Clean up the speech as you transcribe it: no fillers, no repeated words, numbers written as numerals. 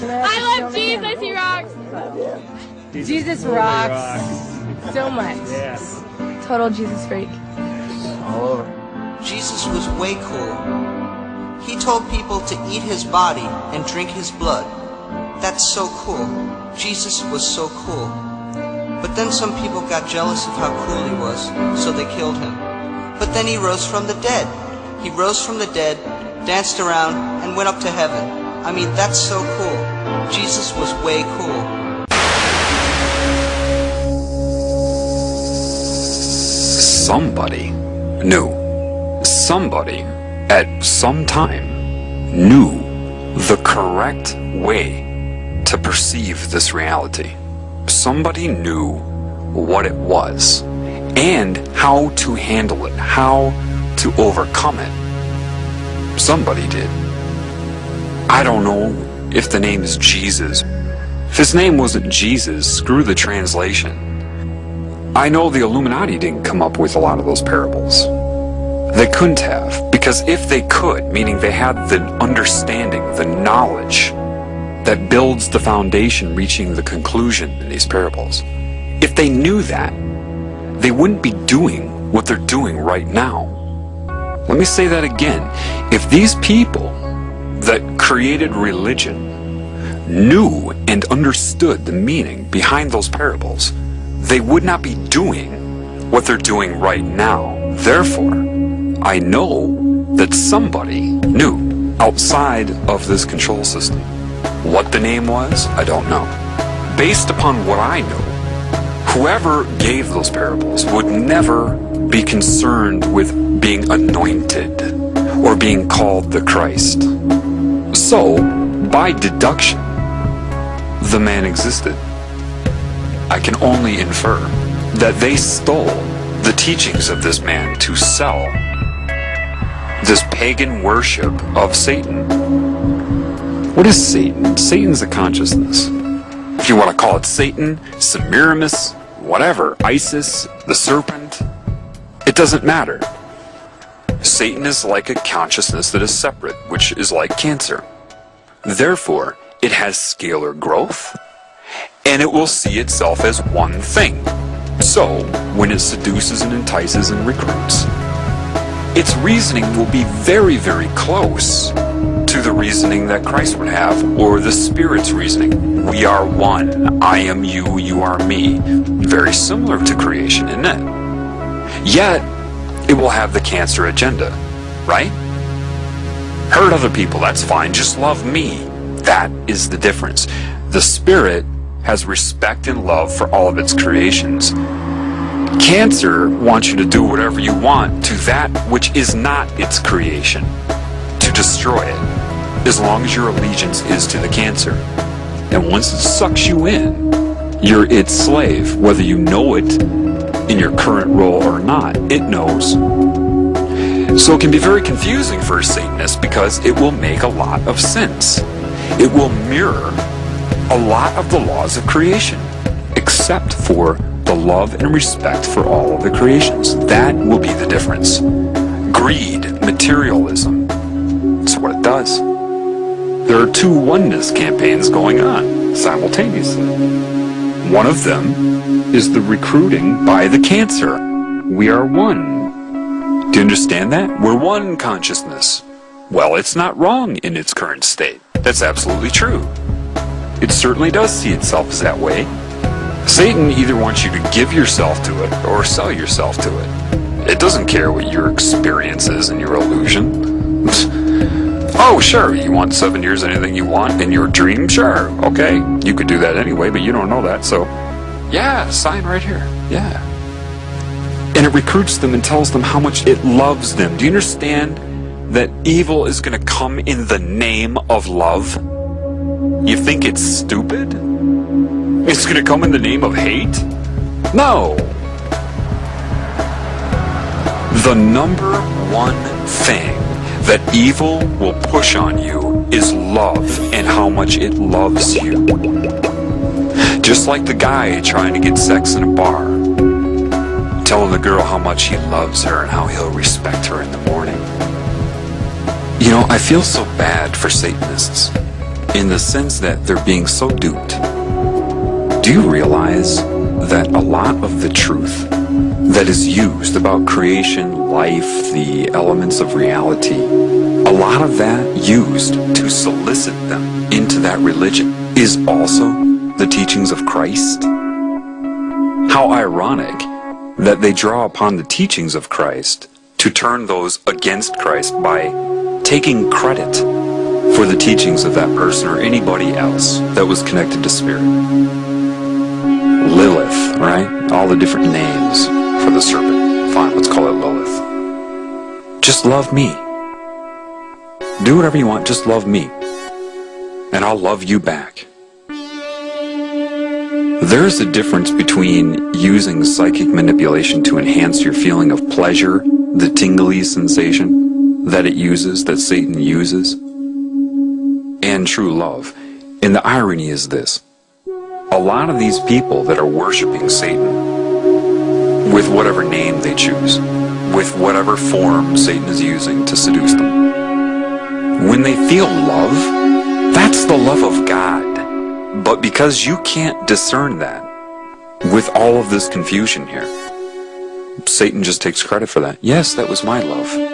I love Jesus, he rocks. Jesus rocks so much. Yes. Total Jesus freak. All over. Jesus was way cool. He told people to eat his body and drink his blood. That's so cool. Jesus was so cool. But then some people got jealous of how cool he was, so they killed him. But then he rose from the dead. He rose from the dead, danced around, and went up to heaven. I mean, that's so cool. Jesus was way cool. Somebody knew. Somebody at some time knew the correct way to perceive this reality. Somebody knew what it was and how to handle it, how to overcome it. Somebody did. I don't know if the name is Jesus. If his name wasn't Jesus, screw the translation. I know the Illuminati didn't come up with a lot of those parables. They couldn't have, because if they could, meaning they had the understanding, the knowledge that builds the foundation reaching the conclusion in these parables, if they knew that, they wouldn't be doing what they're doing right now. Let me say that again. If these people that created religion knew and understood the meaning behind those parables, they would not be doing what they're doing right now. Therefore, I know that somebody knew outside of this control system. What the name was, I don't know. Based upon what I know, whoever gave those parables would never be concerned with being anointed or being called the Christ. So, by deduction, the man existed. I can only infer that they stole the teachings of this man to sell this pagan worship of Satan. What is Satan? Satan's a consciousness. If you want to call it Satan, Semiramis, whatever, Isis, the serpent, it doesn't matter. Satan is like a consciousness that is separate, which is like cancer. Therefore, it has scalar growth, and it will see itself as one thing. So, when it seduces and entices and recruits, its reasoning will be very, very close to the reasoning that Christ would have, or the Spirit's reasoning. We are one. I am you, you are me. Very similar to creation, isn't it? Yet, it will have the cancer agenda, right? Hurt other people, that's fine. Just love me. That is the difference. The Spirit has respect and love for all of its creations. Cancer wants you to do whatever you want to that which is not its creation, to destroy it, as long as your allegiance is to the cancer. And once it sucks you in, you're its slave, whether you know it in your current role or not. It knows. So it can be very confusing for a Satanist because it will make a lot of sense. It will mirror a lot of the laws of creation, except for the love and respect for all of the creations. That will be the difference. Greed, materialism, that's what it does. There are two oneness campaigns going on simultaneously. One of them is the recruiting by the cancer. We are one. Do you understand that? We're one consciousness. Well, it's not wrong in its current state. That's absolutely true. It certainly does see itself as that way. Satan either wants you to give yourself to it or sell yourself to it. It doesn't care what your experience is and your illusion. Oh, sure, you want 7 years, anything you want in your dream? Sure, okay. You could do that anyway, but you don't know that, so yeah, sign right here. Yeah. And it recruits them and tells them how much it loves them. Do you understand that evil is going to come in the name of love? You think it's stupid? It's going to come in the name of hate? No. The number one thing that evil will push on you is love and how much it loves you. Just like the guy trying to get sex in a bar, telling the girl how much he loves her and how he'll respect her in the morning. You know, I feel so bad for Satanists. in the sense that they're being so duped. Do you realize that a lot of the truth that is used about creation, life, the elements of reality, a lot of that used to solicit them into that religion is also the teachings of Christ? How ironic that they draw upon the teachings of Christ to turn those against Christ by taking credit for the teachings of that person or anybody else that was connected to spirit. Lilith, right? All the different names for the serpent. Fine, let's call it Lilith. Just love me. Do whatever you want, just love me. And I'll love you back. There's a difference between using psychic manipulation to enhance your feeling of pleasure, the tingly sensation that it uses, that Satan uses, and true love. And the irony is this. A lot of these people that are worshiping Satan, with whatever name they choose, with whatever form Satan is using to seduce them, when they feel love, that's the love of God. But because you can't discern that with all of this confusion here, Satan just takes credit for that. Yes, that was my love.